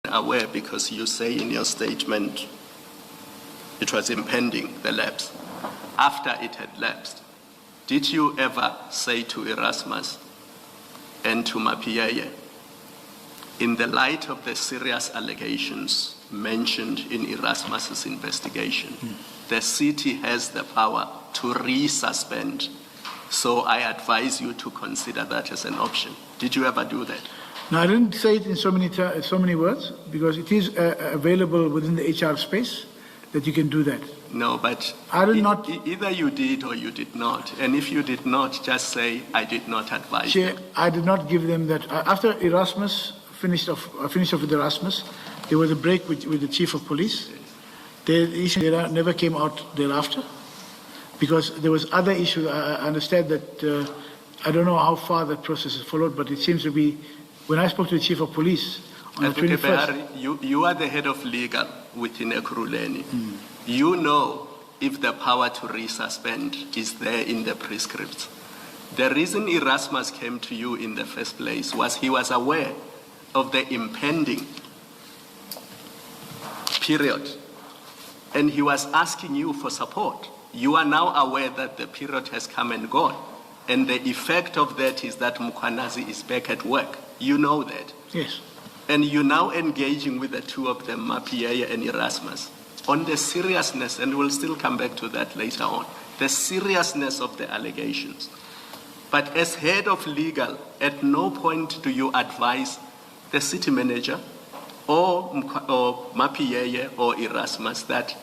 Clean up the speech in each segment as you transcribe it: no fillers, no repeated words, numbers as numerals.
aware because you say in your statement it was impending, the lapse. After it had lapsed, did you ever say to Erasmus and to Mapiyeye, in the light of the serious allegations mentioned in Erasmus's investigation, the city has the power to resuspend, so I advise you to consider that as an option? Did you ever do that? No, I didn't say it in so many words, because it is available within the HR space that you can do that. No, but I did not. Either you did or you did not. And if you did not, just say, I did not advise Chair, them. I did not give them that. After Erasmus finished off with Erasmus, there was a break with the chief of police. The issue never came out thereafter, because there was other issues. I understand that, I don't know how far that process is followed, but it seems to be, when I spoke to the chief of police on the 21st. Bihari, you are the head of legal within Ekurhuleni. You know if the power to resuspend is there in the prescripts. The reason Erasmus came to you in the first place was he was aware of the impending period, and he was asking you for support. You are now aware that the period has come and gone, and the effect of that is that Mkhwanazi is back at work. You know that. Yes. And you're now engaging with the two of them, Mapiyeye and Erasmus, on the seriousness, and we'll still come back to that later on, the seriousness of the allegations. But as head of legal, at no point do you advise the city manager or Mapiyeye or Erasmus that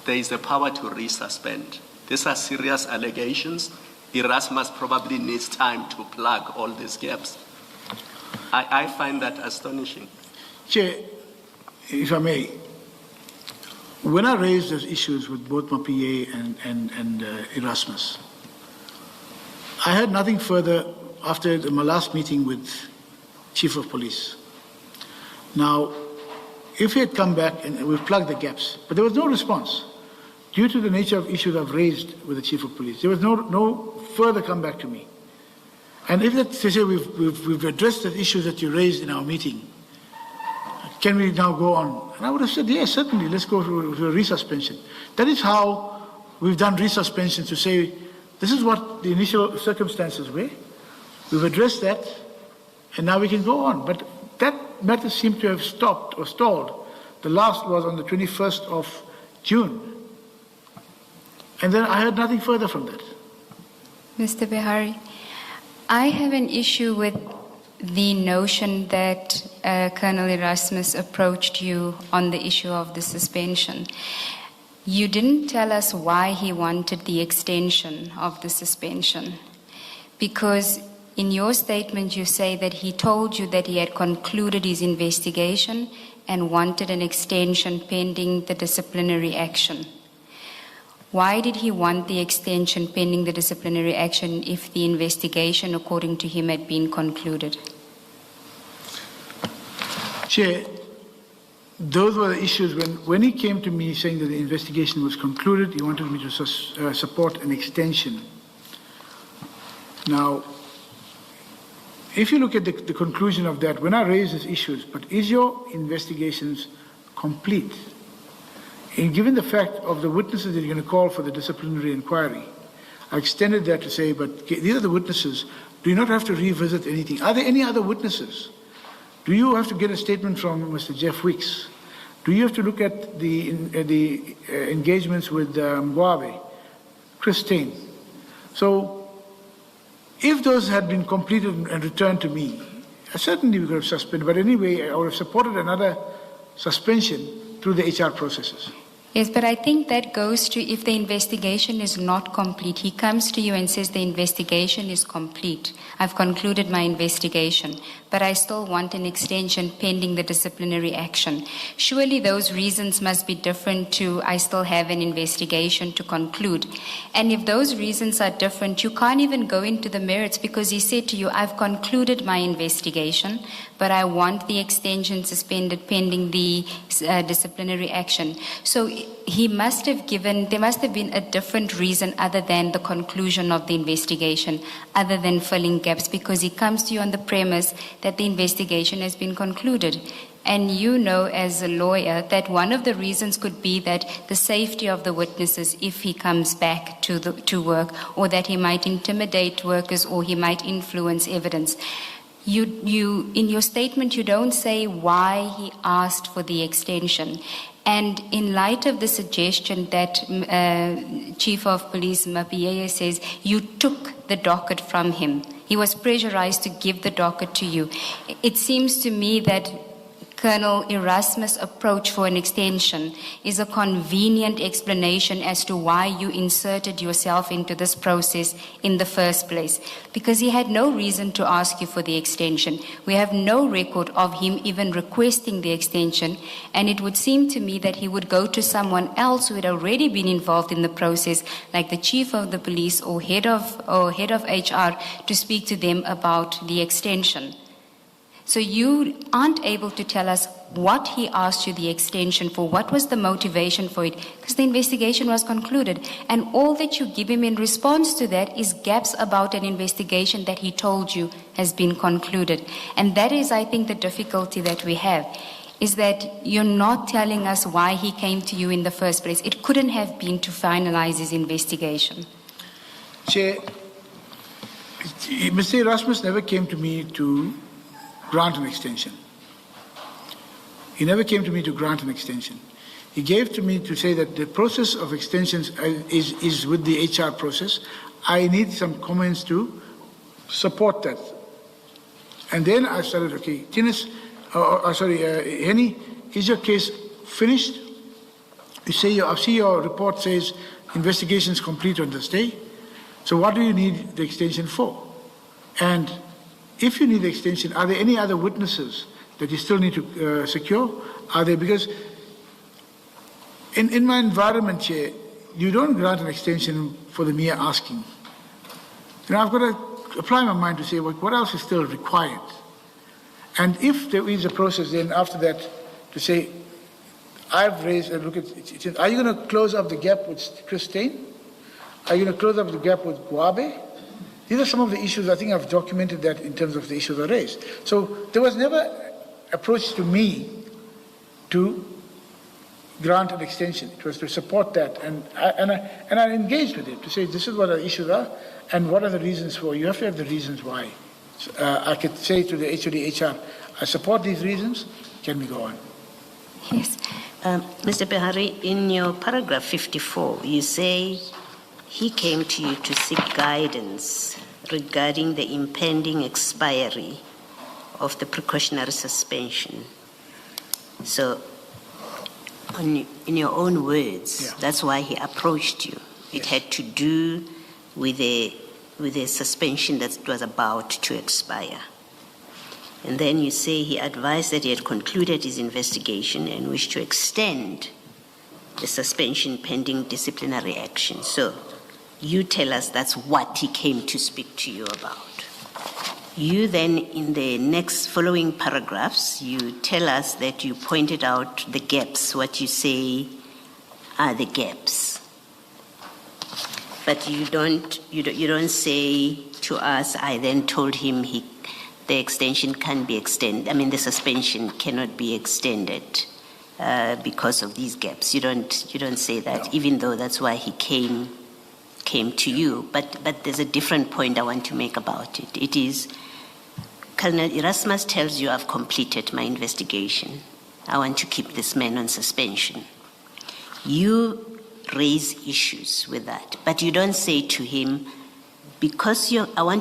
there is a power to resuspend. These are serious allegations. Erasmus probably needs time to plug all these gaps. I find that astonishing. Chair, if I may, when I raised those issues with both Mapiyeye and Erasmus, I had nothing further after my last meeting with Chief of Police. Now, if he had come back and we've plugged the gaps, but there was no response due to the nature of issues I've raised with the Chief of Police. There was no further comeback to me. And if that, they say we've addressed the issues that you raised in our meeting, can we now go on? And I would have said, yes, certainly, let's go to a resuspension. That is how we've done resuspension, to say, this is what the initial circumstances were. We've addressed that, and now we can go on. But that matter seemed to have stopped or stalled. The last was on the 21st of June. And then I heard nothing further from that. Mr. Bihari, I have an issue with the notion that Colonel Erasmus approached you on the issue of the suspension. You didn't tell us why he wanted the extension of the suspension, because in your statement you say that he told you that he had concluded his investigation and wanted an extension pending the disciplinary action. Why did he want the extension pending the disciplinary action if the investigation, according to him, had been concluded? Chair, those were the issues when he came to me saying that the investigation was concluded. He wanted me to support an extension. Now, if you look at the conclusion of that, when I raised these issues, but is your investigations complete? And given the fact of the witnesses that you're going to call for the disciplinary inquiry, I extended that to say, but these are the witnesses. Do you not have to revisit anything? Are there any other witnesses? Do you have to get a statement from Mr. Jeff Weeks? Do you have to look at the engagements with Mwabe, Christine? So if those had been completed and returned to me, certainly we could have suspended. But anyway, I would have supported another suspension through the HR processes. Yes, but I think that goes to if the investigation is not complete. He comes to you and says the investigation is complete. I've concluded my investigation, but I still want an extension pending the disciplinary action. Surely those reasons must be different to I still have an investigation to conclude. And if those reasons are different, you can't even go into the merits, because he said to you, I've concluded my investigation, but I want the extension suspended pending the disciplinary action. So there must have been a different reason other than the conclusion of the investigation, other than filling gaps, because he comes to you on the premise that the investigation has been concluded. And you know as a lawyer that one of the reasons could be that the safety of the witnesses if he comes back to work, or that he might intimidate workers or he might influence evidence. You, in your statement, you don't say why he asked for the extension. And in light of the suggestion that Chief of Police Mapiyeye says you took the docket from him, he was pressurized to give the docket to you, it seems to me that Colonel Erasmus' approach for an extension is a convenient explanation as to why you inserted yourself into this process in the first place. Because he had no reason to ask you for the extension. We have no record of him even requesting the extension, and it would seem to me that he would go to someone else who had already been involved in the process, like the Chief of the Police or head of HR, to speak to them about the extension. So you aren't able to tell us what he asked you the extension for, what was the motivation for it, because the investigation was concluded. And all that you give him in response to that is gaps about an investigation that he told you has been concluded. And that is, I think, the difficulty that we have, is that you're not telling us why he came to you in the first place. It couldn't have been to finalize his investigation. Chair, Mr. Erasmus never came to me to grant an extension. He never came to me to grant an extension. He gave to me to say that the process of extensions is with the HR process. I need some comments to support that. And then I started, okay, Henny, is your case finished? You say, I see your report says investigation is complete on this day. So what do you need the extension for? And if you need the extension, are there any other witnesses that you still need to secure? Are there, because in my environment, Chair, you don't grant an extension for the mere asking. You know, I've got to apply my mind to say, well, what else is still required? And if there is a process, then after that, to say, I've raised, look at, are you going to close up the gap with Christine? Are you going to close up the gap with Guabe? These are some of the issues. I think I've documented that in terms of the issues I raised. So there was never approach to me to grant an extension. It was to support that, and I engaged with it to say this is what our issues are and what are the reasons for. You have to have the reasons why. I could say to the HOD HR, I support these reasons. Can we go on? Yes. Mr. Bihari, in your paragraph 54, you say he came to you to seek guidance regarding the impending expiry of the precautionary suspension. So, in your own words, Yeah. that's why he approached you. It had to do with a suspension that was about to expire. And then you say he advised that he had concluded his investigation and wished to extend the suspension pending disciplinary action. So, you tell us that's what he came to speak to you about. You then, in the next following paragraphs, you tell us that you pointed out the gaps, what you say are the gaps. But you don't say to us, I then told him the extension can be extended. I mean, the suspension cannot be extended because of these gaps. You don't say that, no. Even though that's why he came to you. But there's a different point I want to make about it. It is, Colonel Erasmus tells you, I've completed my investigation. I want to keep this man on suspension. You raise issues with that, but you don't say to him, because you're going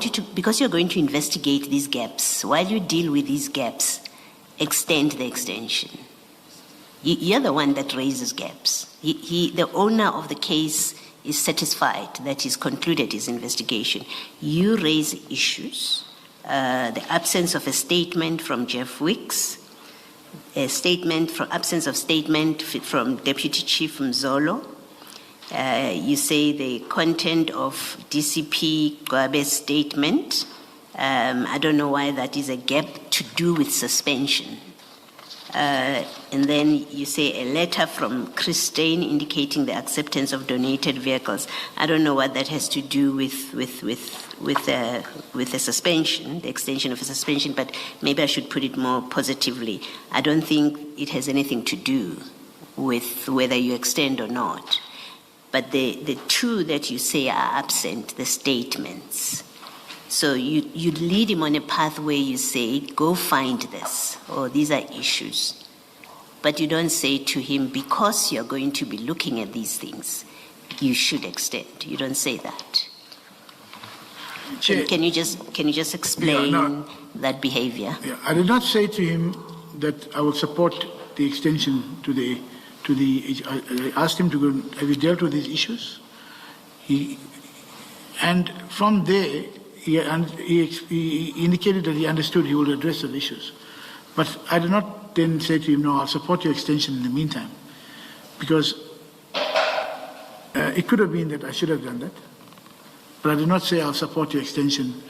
to investigate these gaps, while you deal with these gaps, extend the extension. You're the one that raises gaps. The owner of the case is satisfied that he's concluded his investigation. You raise issues, the absence of a statement from Jeff Wicks, absence of statement from Deputy Chief Mzolo. You say the content of DCP Gwabe's statement. I don't know why that is a gap to do with suspension. And then you say a letter from Christine indicating the acceptance of donated vehicles. I don't know what that has to do with the suspension, the extension of a suspension, but maybe I should put it more positively. I don't think it has anything to do with whether you extend or not. But the two that you say are absent, the statements. So you lead him on a path where you say, go find this, or these are issues. But you don't say to him, because you're going to be looking at these things, you should extend. You don't say that. Can you just explain that behavior? Yeah, I did not say to him that I will support the extension to the. I asked him to go. Have you dealt with these issues? And from there, he indicated that he understood he would address those issues. But I did not then say to him, no, I'll support your extension in the meantime, because it could have been that I should have done that. But I did not say I'll support your extension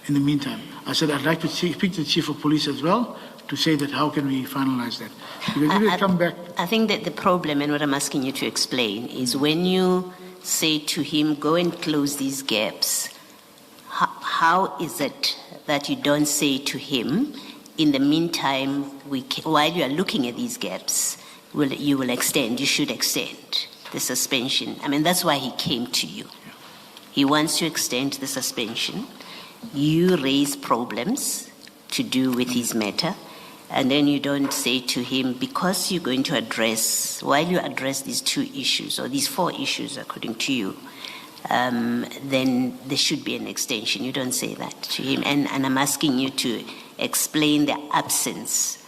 in the meantime. I said I'd like to speak to the Chief of Police as well to say that how can we finalize that. Because if you come back... I think that the problem, and what I'm asking you to explain, is when you say to him, go and close these gaps, how is it that you don't say to him, in the meantime, while you are looking at these gaps, you will extend, you should extend the suspension? I mean, that's why he came to you. He wants to extend the suspension. You raise problems to do with his matter, and then you don't say to him, because you're going to address, while you address these two issues, or these four issues according to you, then there should be an extension. You don't say that to him. And I'm asking you to explain the absence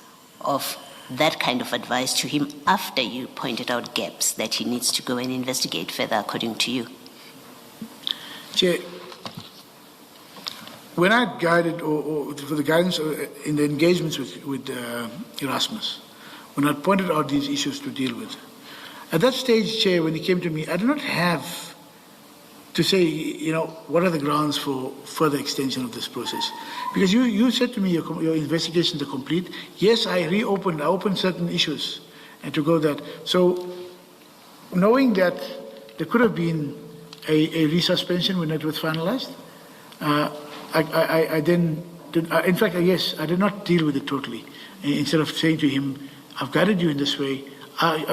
of that kind of advice to him after you pointed out gaps that he needs to go and investigate further according to you. Chair, when I guided, or for the guidance in the engagements with Erasmus, when I pointed out these issues to deal with, at that stage, Chair, when he came to me, I did not have to say, what are the grounds for further extension of this process? Because you said to me your investigations are complete. Yes, I opened certain issues and to go that. So knowing that there could have been a resuspension when it was finalized, I then did, in fact, yes, I did not deal with it totally. Instead of saying to him, I've guided you in this way,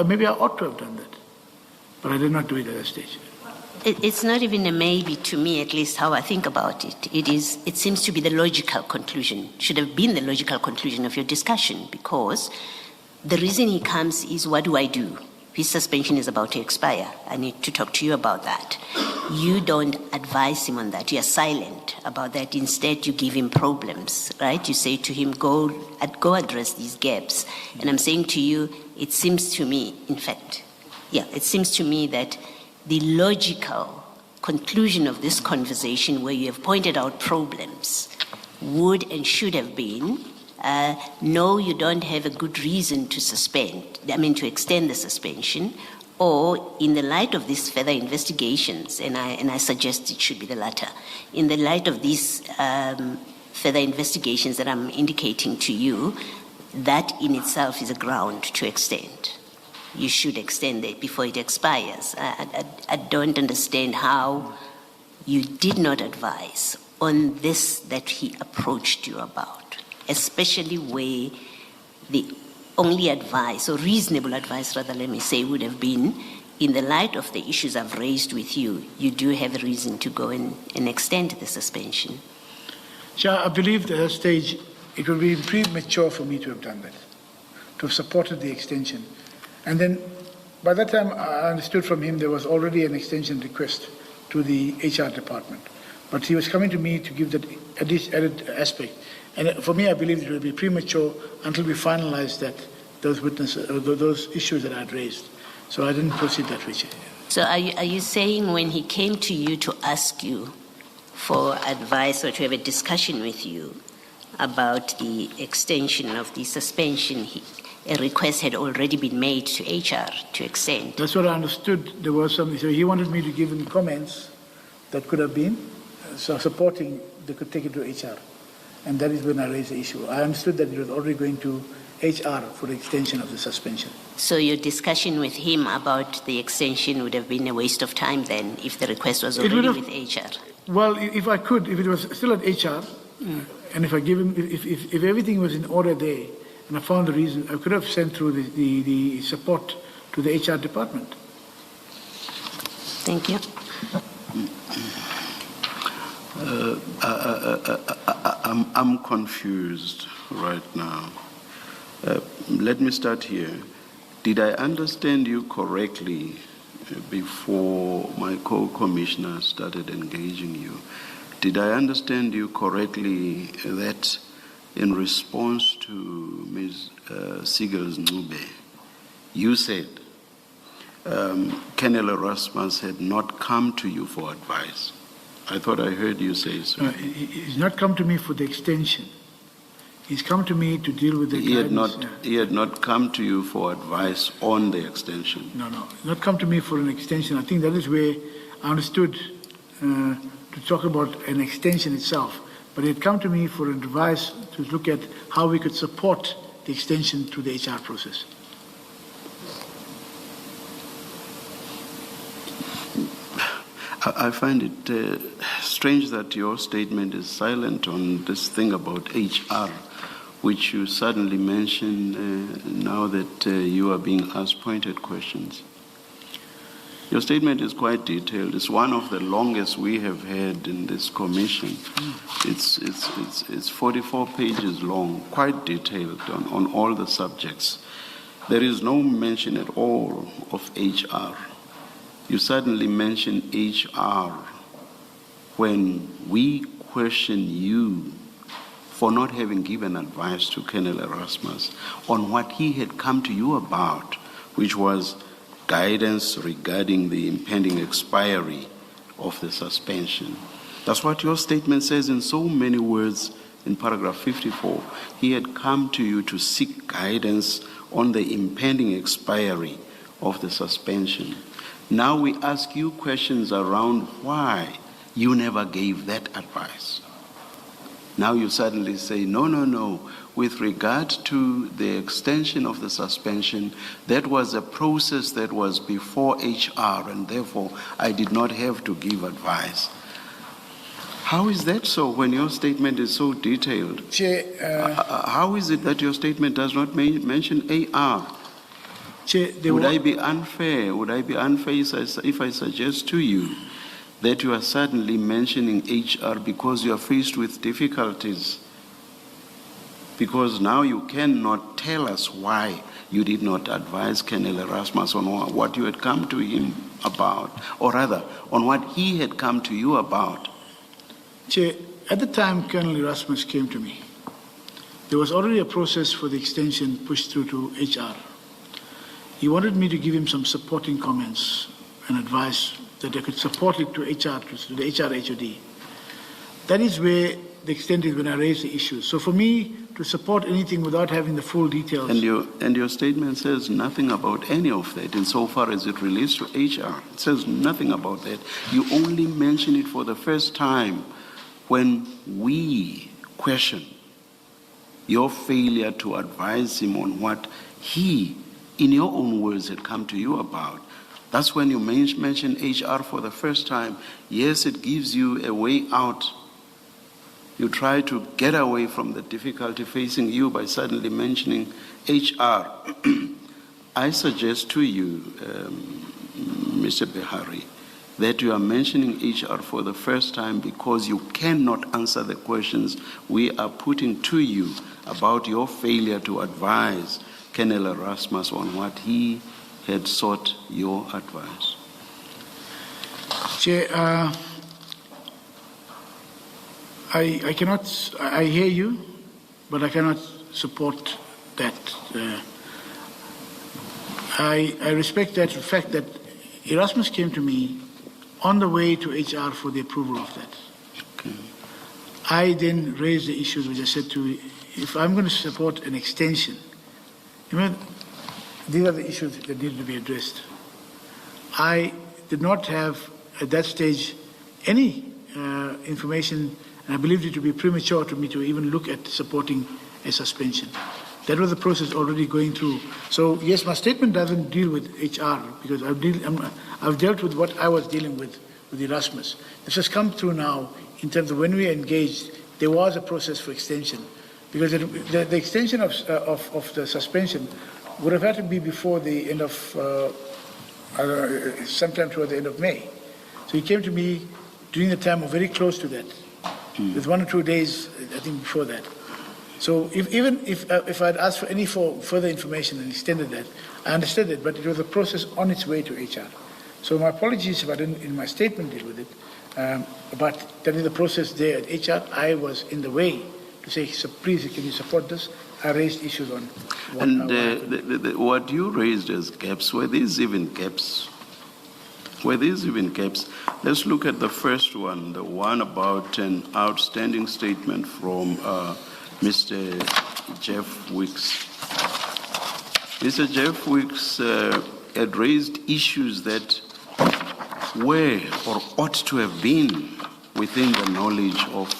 maybe I ought to have done that. But I did not do it at that stage. It's not even a maybe to me, at least how I think about it. It seems to be the logical conclusion, should have been the logical conclusion of your discussion, because the reason he comes is, what do I do? His suspension is about to expire. I need to talk to you about that. You don't advise him on that. You are silent about that. Instead, you give him problems, right? You say to him, go address these gaps. And I'm saying to you, it seems to me, it seems to me that the logical conclusion of this conversation, where you have pointed out problems, would and should have been, no, you don't have a good reason to to extend the suspension, or in the light of these further investigations, and I suggest it should be the latter, in the light of these further investigations that I'm indicating to you, that in itself is a ground to extend. You should extend it before it expires. I don't understand how you did not advise on this that he approached you about, especially where the only advice, or reasonable advice rather, let me say, would have been, in the light of the issues I've raised with you, you do have a reason to go and extend the suspension. Chair, I believe at that stage it would be premature for me to have done that, to have supported the extension. And then by that time I understood from him there was already an extension request to the HR department. But he was coming to me to give that added aspect. And for me, I believe it will be premature until we finalize those issues that I had raised. So I didn't proceed that way. So are you saying when he came to you to ask you for advice or to have a discussion with you about the extension of the suspension, a request had already been made to HR to extend? That's what I understood. There was something. So he wanted me to give him comments that could have been supporting, they could take it to HR. And that is when I raised the issue. I understood that it was already going to HR for the extension of the suspension. So your discussion with him about the extension would have been a waste of time then, if the request was It would already have- with HR? Well, if I could, if it was still at HR, and if I give him, if everything was in order there, and I found the reason, I could have sent through the support to the HR department. Thank you. I'm confused right now. Let me start here. Did I understand you correctly before my co-commissioner started engaging you? Did I understand you correctly that in response to Ms. Siegel's Ncube, you said Colonel Erasmus had not come to you for advice? I thought I heard you say so. He's not come to me for the extension. He's come to me to deal with the guidance. He had not come to you for advice on the extension. No, he's not come to me for an extension. I think that is where I understood to talk about an extension itself. But he had come to me for advice to look at how we could support the extension to the HR process. I find it strange that your statement is silent on this thing about HR, which you suddenly mention now that you are being asked pointed questions. Your statement is quite detailed. It's one of the longest we have had in this commission. It's 44 pages long, quite detailed on all the subjects. There is no mention at all of HR. You suddenly mention HR when we question you for not having given advice to Colonel Erasmus on what he had come to you about, which was guidance regarding the impending expiry of the suspension. That's what your statement says in so many words in paragraph 54. He had come to you to seek guidance on the impending expiry of the suspension. Now we ask you questions around why you never gave that advice. Now you suddenly say, no. With regard to the extension of the suspension, that was a process that was before HR, and therefore I did not have to give advice. How is that so when your statement is so detailed? Chair, how is it that your statement does not mention AR? Chair, Would I be unfair if I suggest to you that you are suddenly mentioning HR because you are faced with difficulties? Because now you cannot tell us why you did not advise Colonel Erasmus on what you had come to him about, or rather, on what he had come to you about. Chair, at the time Colonel Erasmus came to me, there was already a process for the extension pushed through to HR. He wanted me to give him some supporting comments and advice that I could support it to HR, to the HR HOD. That is where the extent is when I raise the issue. So for me to support anything without having the full details. And your statement says nothing about any of that insofar as it relates to HR. It says nothing about that. You only mention it for the first time when we question your failure to advise him on what he, in your own words, had come to you about. That's when you mention HR for the first time. Yes, it gives you a way out. You try to get away from the difficulty facing you by suddenly mentioning HR. I suggest to you, Mr. Bihari, that you are mentioning HR for the first time because you cannot answer the questions we are putting to you about your failure to advise Colonel Erasmus on what he had sought your advice. Chair, I hear you, but I cannot support that. I respect that fact that Erasmus came to me on the way to HR for the approval of that. Okay. I then raised the issues which I said to you, if I'm going to support an extension, these are the issues that need to be addressed. I did not have, at that stage, any information, and I believed it to be premature to me to even look at supporting a suspension. That was the process already going through. So yes, my statement doesn't deal with HR because I've dealt with what I was dealing with Erasmus. This has come through now in terms of when we engaged, there was a process for extension because the extension of the suspension would have had to be before the end of, sometime toward the end of May. So he came to me during the time or very close to that, with 1 or 2 days, I think, before that. So if I'd asked for any further information and extended that, I understood it, but it was a process on its way to HR. So my apologies if I didn't, in my statement, deal with it. But that is the process there at HR. I was in the way to say, so please, can you support this? I raised issues on what. And what you raised as gaps, were these even gaps? Were these even gaps? Let's look at the first one, the one about an outstanding statement from Mr. Jeff Wicks. Mr. Jeff Wicks had raised issues that were or ought to have been within the knowledge of